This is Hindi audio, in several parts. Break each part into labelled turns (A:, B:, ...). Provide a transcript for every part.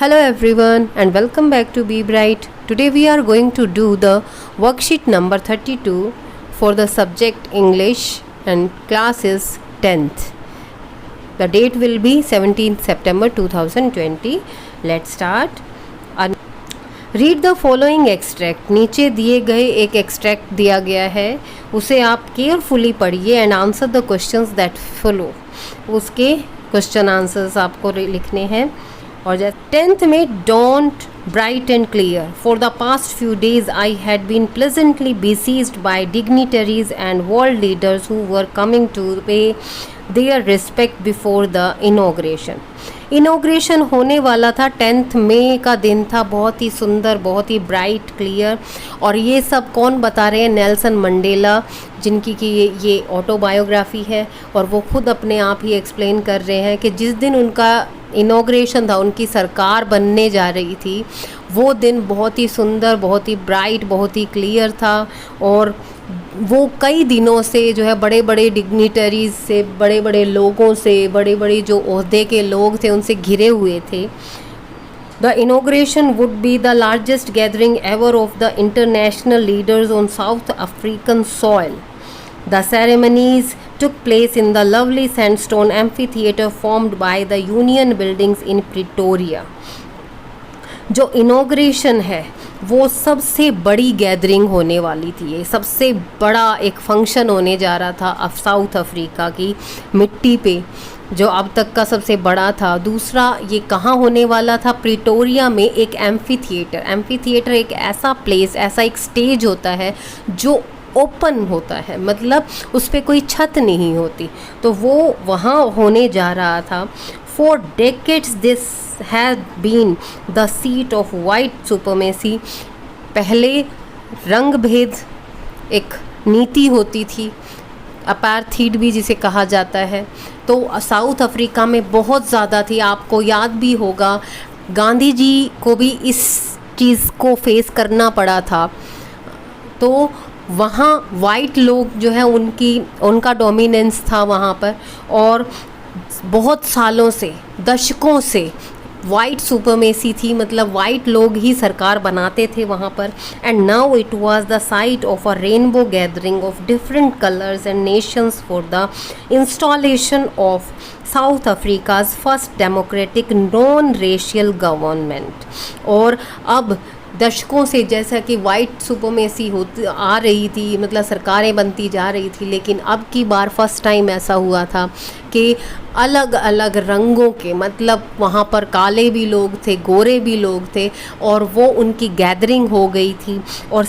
A: Hello everyone and welcome back to Be Bright. Today we are going to do the worksheet number 32 for the subject English and class is 10th. The date will be 17th September 2020. Let's start. Read the following extract. नीचे दिए गए एक एक्सट्रैक्ट दिया गया है, उसे आप केयरफुली पढ़िए and answer the questions that follow. उसके क्वेश्चन आंसर्स आपको लिखने हैं. और जैसे 10th में don't bright and clear. For the past few days I had been pleasantly besieged by dignitaries and world leaders who were coming to pay their respect before the inauguration. Inauguration होने वाला था, 10th मई का दिन था, बहुत ही सुंदर, बहुत ही ब्राइट क्लियर. और ये सब कौन बता रहे हैं? नेल्सन मंडेला, जिनकी कि ये ऑटोबायोग्राफी है और वो खुद अपने आप ही एक्सप्लेन कर रहे हैं कि जिस दिन उनका इनोग्रेशन था, उनकी सरकार बनने जा रही थी, वो दिन बहुत ही सुंदर, बहुत ही ब्राइट, बहुत ही क्लियर था. और वो कई दिनों से जो है बड़े बड़े डिग्निटरीज से, बड़े बड़े लोगों से, बड़े बड़े जो ओहदे के लोग थे उनसे घिरे हुए थे. The inauguration would be the largest gathering ever of the international leaders on South African soil. The ceremonies took place in the lovely sandstone amphitheater formed by the Union Buildings in Pretoria. जो इनॉग्रेशन है वो सबसे बड़ी गैदरिंग होने वाली थी. ये सबसे बड़ा एक फंक्शन होने जा रहा था साउथ अफ्रीका की मिट्टी पे, जो अब तक का सबसे बड़ा था. दूसरा, ये कहाँ होने वाला था? प्रिटोरिया में एक एम्फी थिएटर एक ऐसा प्लेस, ऐसा एक स्टेज होता है जो ओपन होता है, मतलब उस पर कोई छत नहीं होती, तो वो वहाँ होने जा रहा था. For decades this had been the seat of white supremacy. पहले रंग भेद एक नीति होती थी, अपार्थीड भी जिसे कहा जाता है, तो साउथ अफ्रीका में बहुत ज़्यादा थी. आपको याद भी होगा, गांधी जी को भी इस चीज़ को फेस करना पड़ा था. तो वहाँ वाइट लोग जो है उनका डोमिनेंस था वहाँ पर, और बहुत सालों से, दशकों से वाइट सुपरमेसी थी, मतलब वाइट लोग ही सरकार बनाते थे वहाँ पर. And now it was the site of a rainbow gathering of different colours and Nations for the installation of south Africa's first democratic non racial government. और अब दशकों से जैसा कि वाइट सुपरमेसी होती आ रही थी, मतलब सरकारें बनती जा रही थी, लेकिन अब की बार फर्स्ट टाइम ऐसा हुआ था कि अलग अलग रंगों के, मतलब वहाँ पर काले भी लोग थे, गोरे भी लोग थे, और वो उनकी गैदरिंग हो गई थी. और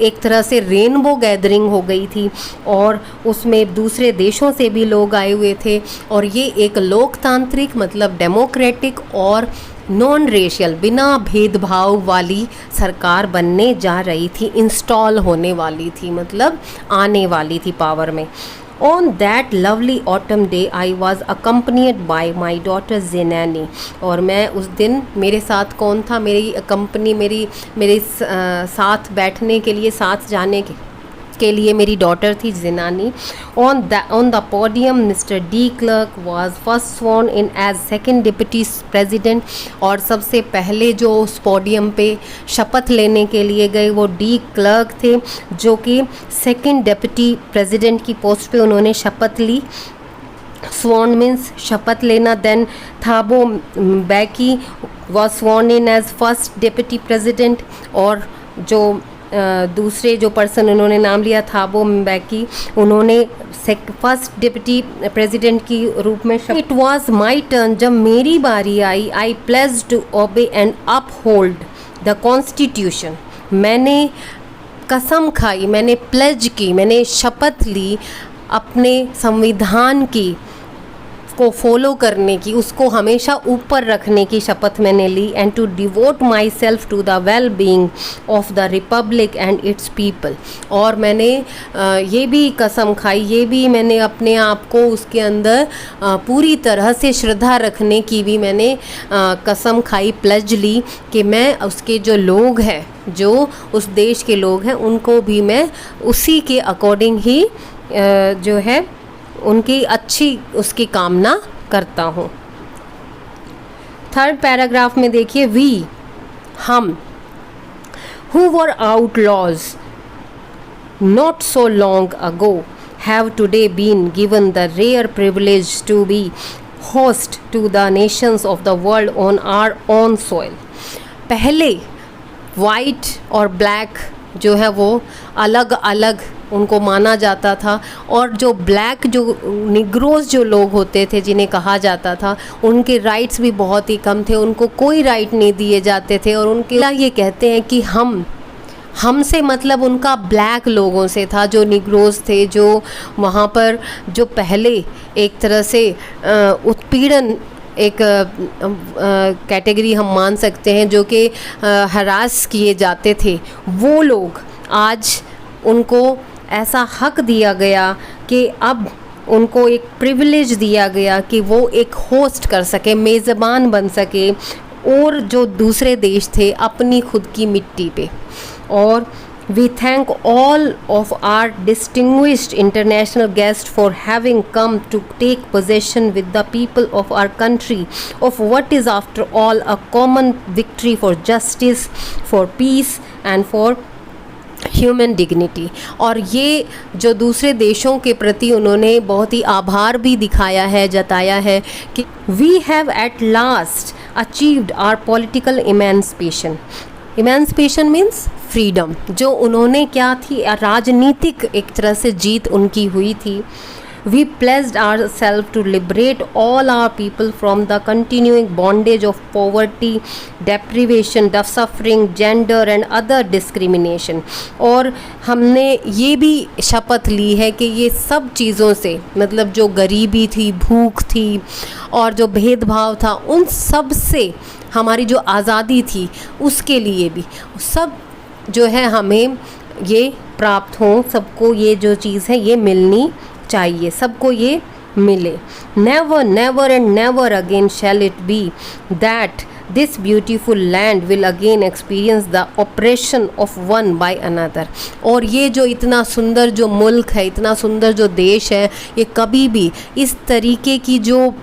A: एक तरह से रेनबो गैदरिंग हो गई थी, और उसमें दूसरे देशों से भी लोग आए हुए थे. और ये एक लोकतांत्रिक, मतलब डेमोक्रेटिक और नॉन रेशियल, बिना भेदभाव वाली सरकार बनने जा रही थी, इंस्टॉल होने वाली थी, मतलब आने वाली थी पावर में. On that lovely autumn day I was accompanied by my daughter Zinani. और मैं उस दिन, मेरे साथ कौन था? मेरी कंपनी, मेरे साथ बैठने के लिए, साथ जाने के लिए मेरी डॉटर थी जिनानी. On the podium Mr. D. Clerk was first sworn in as second deputy president. और सबसे पहले जो उस पोडियम पे शपथ लेने के लिए गए वो डी क्लर्क थे, जो कि सेकंड डिप्टी प्रेसिडेंट की पोस्ट पे उन्होंने शपथ ली. Sworn means शपथ लेना. Then Thabo Mbeki was sworn in as first deputy president. और जो दूसरे जो पर्सन उन्होंने नाम लिया थाबो म्बेकी, उन्होंने फर्स्ट डिप्टी प्रेसिडेंट की रूप में. It was my turn. जब मेरी बारी आई, I pledged to obey and uphold the constitution. मैंने कसम खाई, मैंने प्लेज की, मैंने शपथ ली अपने संविधान की को फॉलो करने की, उसको हमेशा ऊपर रखने की शपथ मैंने ली. And to devote myself to the well being of the republic and its people. और मैंने ये भी कसम खाई, ये भी मैंने अपने आप को उसके अंदर पूरी तरह से श्रद्धा रखने की भी मैंने कसम खाई, प्लेज ली कि मैं उसके जो लोग हैं, जो उस देश के लोग हैं, उनको भी मैं उसी के अकॉर्डिंग ही जो है उनकी अच्छी उसकी कामना करता हूँ. थर्ड पैराग्राफ में देखिए, वी, हम, who were outlaws not so long ago have today been given the rare privilege to be host to the nations of the world on our own soil. पहले वाइट और ब्लैक जो है वो अलग अलग उनको माना जाता था, और जो ब्लैक जो निग्रोज जो लोग होते थे जिन्हें कहा जाता था, उनके राइट्स भी बहुत ही कम थे, उनको कोई राइट नहीं दिए जाते थे। और उनके ये कहते हैं कि हमसे मतलब उनका ब्लैक लोगों से था, जो निग्रोज थे, जो वहाँ पर जो पहले एक तरह से उत्पीड़न एक कैटेगरी हम मान सकते हैं, जो कि हरास किए जाते थे, वो लोग आज उनको ऐसा हक दिया गया कि अब उनको एक प्रिविलेज दिया गया कि वो एक होस्ट कर सके, मेज़बान बन सके, और जो दूसरे देश थे अपनी खुद की मिट्टी पे। और we thank all of our distinguished international guests for having come to take possession with the people of our country of what is after all a common victory for justice, for peace and for human dignity. और ये जो दूसरे देशों के प्रति उन्होंने बहुत ही आभार भी दिखाया है, जताया है कि we have at last achieved our political emancipation. Emancipation means freedom, जो उन्होंने क्या थी, राजनीतिक एक तरह से जीत उनकी हुई थी। We pledged ourselves to liberate all our people from the continuing bondage of poverty, deprivation, suffering, gender and other discrimination। और हमने ये भी शपथ ली है कि ये सब चीज़ों से, मतलब जो गरीबी थी, भूख थी और जो भेदभाव था, उन सब से हमारी जो आज़ादी थी उसके लिए भी सब जो है हमें ये प्राप्त हो, सबको ये जो चीज़ है ये मिलनी चाहिए, सबको ये मिले। Never never and never again shall it be that this beautiful land will again experience the operation of one by another. और ये जो इतना सुंदर जो मुल्क है, इतना सुंदर जो देश है, ये कभी भी इस तरीके की जो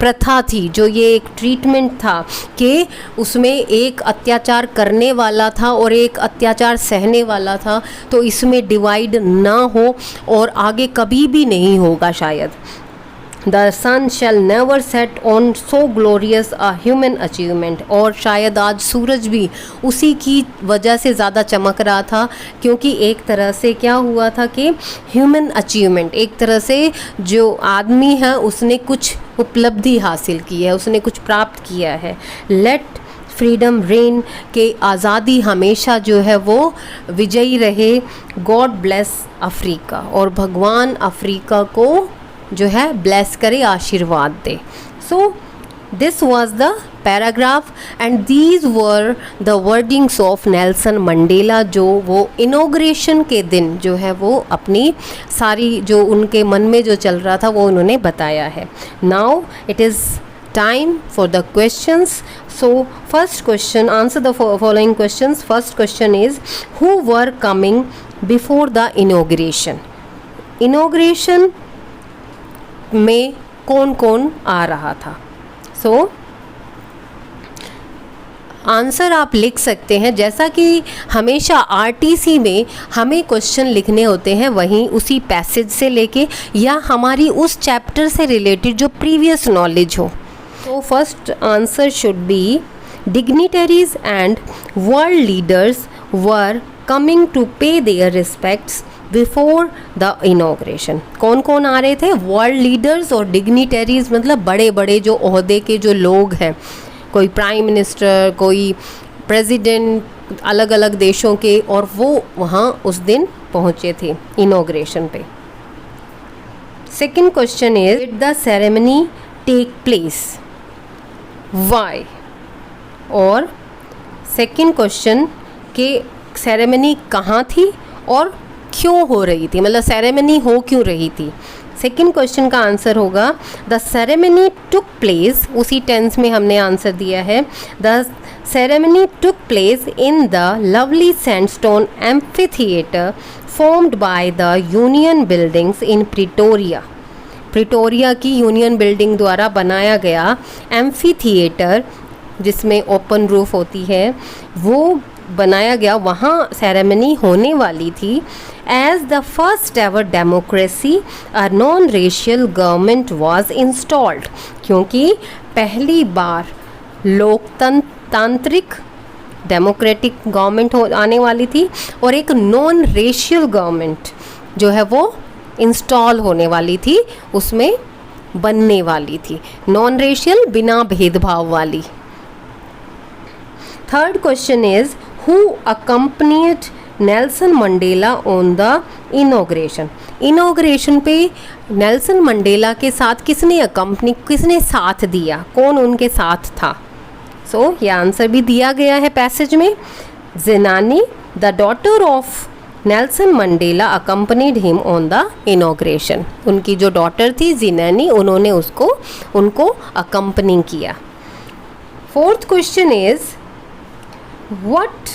A: प्रथा थी, जो ये एक ट्रीटमेंट था कि उसमें एक अत्याचार करने वाला था और एक अत्याचार सहने वाला था, तो इसमें डिवाइड ना हो और आगे कभी भी नहीं होगा शायद। The sun shall never set on so glorious a human achievement। और शायद आज सूरज भी उसी की वजह से ज़्यादा चमक रहा था, क्योंकि एक तरह से क्या हुआ था कि ह्यूमन अचीवमेंट, एक तरह से जो आदमी है उसने कुछ उपलब्धि हासिल की है, उसने कुछ प्राप्त किया है। लेट फ्रीडम रेन, के आज़ादी हमेशा जो है वो विजयी रहे। गॉड ब्लेस अफ्रीका, और भगवान अफ्रीका को जो है ब्लेस करे, आशीर्वाद दे। So this was the paragraph and these were the wordings of Nelson Mandela, जो वो इनॉग्रेशन के दिन जो है वो अपनी सारी जो उनके मन में जो चल रहा था वो उन्होंने बताया है। Now it is time for the questions. So first question, answer the following questions. First question is, who were coming before the inauguration. Inauguration में कौन कौन आ रहा था? सो आंसर आप लिख सकते हैं, जैसा कि हमेशा आरटीसी में हमें क्वेश्चन लिखने होते हैं वहीं उसी पैसेज से लेके या हमारी उस चैप्टर से रिलेटेड जो प्रीवियस नॉलेज हो। तो first answer should be dignitaries and world leaders were coming to pay their respects before the inauguration. कौन कौन आ रहे थे? वर्ल्ड लीडर्स और डिग्निटरीज, मतलब बड़े बड़े जो ओहदे के जो लोग हैं, कोई प्राइम मिनिस्टर, कोई प्रेसिडेंट, अलग अलग देशों के, और वो वहाँ उस दिन पहुँचे थे इनॉग्रेशन पे। Second question is, did the ceremony take place? Why? और सेकेंड क्वेश्चन के सेरेमनी कहाँ थी और क्यों हो रही थी, मतलब सेरेमनी हो क्यों रही थी। सेकेंड क्वेश्चन का आंसर होगा द सेरेमनी टुक प्लेस, उसी टेंस में हमने आंसर दिया है। The ceremony took place in the lovely sandstone amphitheatre formed by the union buildings in Pretoria. Pretoria की यूनियन बिल्डिंग द्वारा बनाया गया एम्फी थिएटर, जिसमें ओपन रूफ होती है, वो बनाया गया, वहाँ सेरेमनी होने वाली थी। As the first ever democracy a non racial government was installed, क्योंकि पहली बार लोकतांत्रिक डेमोक्रेटिक गवर्नमेंट आने वाली थी और एक नॉन रेशियल गवर्नमेंट जो है वो इंस्टॉल होने वाली थी, उसमें बनने वाली थी, नॉन रेशियल बिना भेदभाव वाली। Third question is who accompanied Nelson Mandela on the inauguration. Inauguration पे नेल्सन मंडेला के साथ किसने साथ दिया, कौन उनके साथ था? सो ये आंसर भी दिया गया है पैसेज में। Zenani the daughter of Nelson Mandela accompanied him on the inauguration. उनकी जो डॉटर थी ज़ेनानी, उन्होंने उनको अकम्पनी किया। Fourth question is what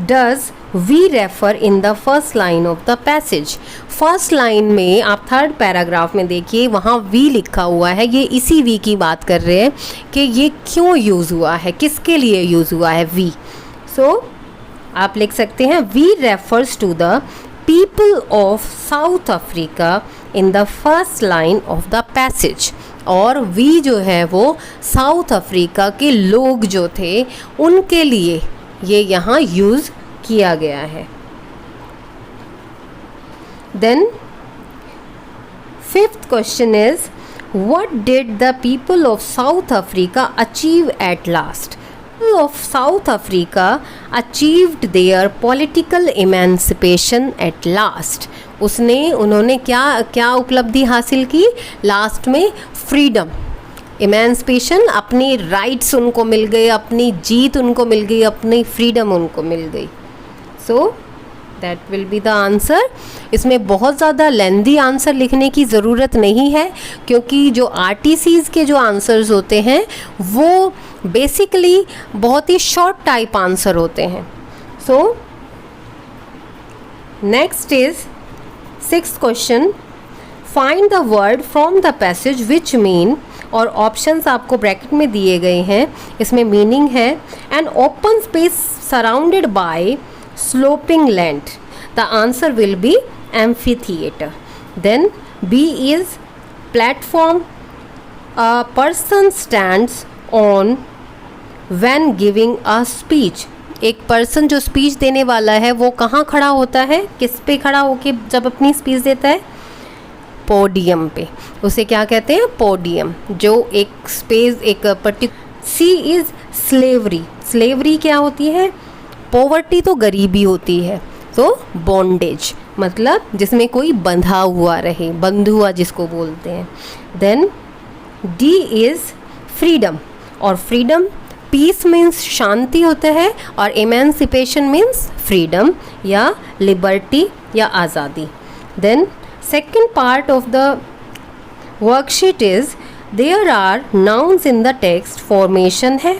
A: does we refer in the first line of the passage. First line में आप थर्ड पैराग्राफ में देखिए, वहाँ वी लिखा हुआ है, ये इसी वी की बात कर रहे हैं कि ये क्यों यूज़ हुआ है, किसके लिए यूज़ हुआ है वी। सो आप लिख सकते हैं we refers to the people of South Africa in the first line of the passage. और वी जो है वो साउथ अफ्रीका के लोग जो थे उनके लिए ये यहाँ यूज़ किया गया है। Then fifth question is what did the people of South Africa achieve at last. People of South Africa achieved their political emancipation at last. उन्होंने क्या उपलब्धि हासिल की लास्ट में? फ्रीडम, इमेंसिपेशन, अपनी राइट्स उनको मिल गए, अपनी जीत उनको मिल गई, अपनी फ्रीडम उनको मिल गई। So that will be the answer. इसमें बहुत ज़्यादा लेंदी आंसर लिखने की ज़रूरत नहीं है, क्योंकि जो आरटीसीज़ के जो आंसर्स होते हैं वो बेसिकली बहुत ही शॉर्ट टाइप आंसर होते हैं। So next is sixth question, find the word from the passage which mean, और ऑप्शंस आपको ब्रैकेट में दिए गए हैं, इसमें मीनिंग है an open space surrounded by sloping land. The answer will be amphitheatre. Then B is platform, a person stands on when giving a speech. एक पर्सन जो स्पीच देने वाला है वो कहाँ खड़ा होता है, किस पे खड़ा होके जब अपनी स्पीच देता है? पोडियम पे। उसे क्या कहते हैं? पोडियम। जो एक स्पेस, एक particular. C is slavery. Slavery क्या होती है? पॉवर्टी तो गरीबी होती है, तो बॉन्डेज मतलब जिसमें कोई बंधा हुआ रहे, बंधुआ जिसको बोलते हैं। देन डी इज फ्रीडम, और फ्रीडम, पीस मीन्स शांति होता है, और इमेंसिपेशन मीन्स फ्रीडम या लिबर्टी या आज़ादी। Then second part of the worksheet is there are nouns in the text. Formation है,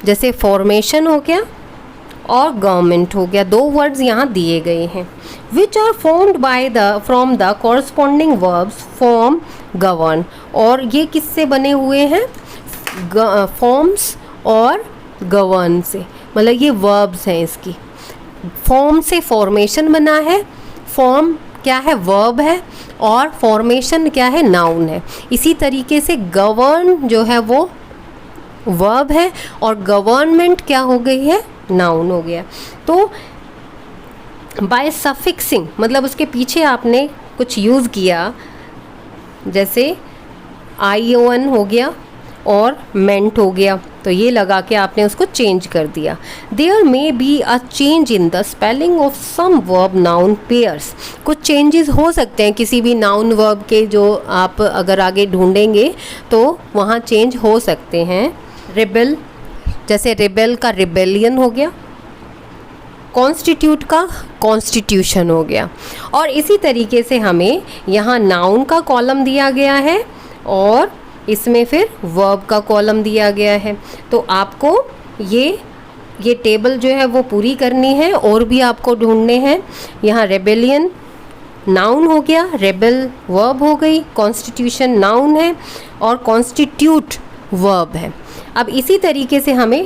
A: जैसे फॉर्मेशन हो गया और गवर्नमेंट हो गया, दो वर्ड्स यहाँ दिए गए हैं। Which are formed by the from the corresponding verbs form govern, और ये किससे बने हुए हैं? फॉर्म्स और गवर्न से, मतलब ये वर्ब्स हैं इसकी। फॉर्म से फॉर्मेशन बना है, फॉर्म क्या है? वर्ब है, और फॉर्मेशन क्या है? नाउन है। इसी तरीके से गवर्न जो है वो वर्ब है, और गवर्नमेंट क्या हो गई है? नाउन हो गया। तो बाय सफिक्सिंग मतलब उसके पीछे आपने कुछ यूज़ किया, जैसे ION हो गया और मेंट हो गया, तो ये लगा के आपने उसको चेंज कर दिया। There may be a change in the spelling of some verb noun pairs. कुछ चेंजेस हो सकते हैं किसी भी नाउन वर्ब के, जो आप अगर आगे ढूंढेंगे तो वहाँ चेंज हो सकते हैं। रिबेल, जैसे रिबेल का रिबेलियन हो गया, कॉन्स्टिट्यूट का कॉन्स्टिट्यूशन हो गया। और इसी तरीके से हमें यहाँ नाउन का कॉलम दिया गया है और इसमें फिर वर्ब का कॉलम दिया गया है। तो आपको ये टेबल जो है वो पूरी करनी है, और भी आपको ढूंढने हैं। यहाँ रेबेलियन, नाउन हो गया, रेबेल वर्ब हो गई, कॉन्स्टिट्यूशन नाउन है और कॉन्स्टिट्यूट वर्ब है। अब इसी तरीके से हमें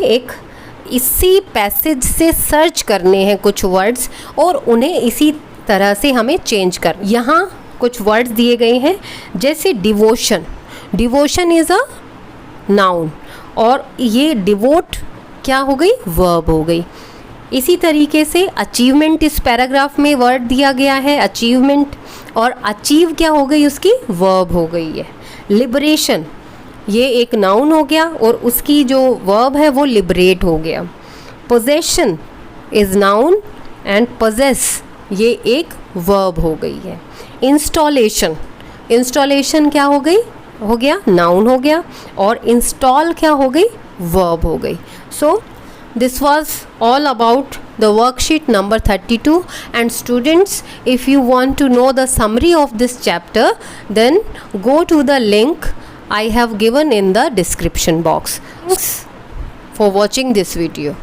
A: इसी पैसेज से सर्च करने हैं कुछ वर्ड्स और उन्हें इसी तरह से हमें चेंज कर। यहाँ कुछ वर्ड्स दिए गए हैं, जैसे devotion. Devotion is a noun और ये डिवोट क्या हो गई, वर्ब हो गई। इसी तरीके से अचीवमेंट, इस पैराग्राफ में वर्ड दिया गया है अचीवमेंट, और अचीव क्या हो गई, उसकी वर्ब हो गई है। लिबरेशन, ये एक नाउन हो गया और उसकी जो वर्ब है वो लिबरेट हो गया। Possession is noun and possess ये एक वर्ब हो गई है। इंस्टॉलेशन, इंस्टॉलेशन क्या हो गई, हो गया नाउन हो गया, और इंस्टॉल क्या हो गई, वर्ब हो गई। सो this was all about the worksheet number 32, and students, if you want to know the summary of this chapter, then go to the link I have given in the description box. Thanks for watching this video.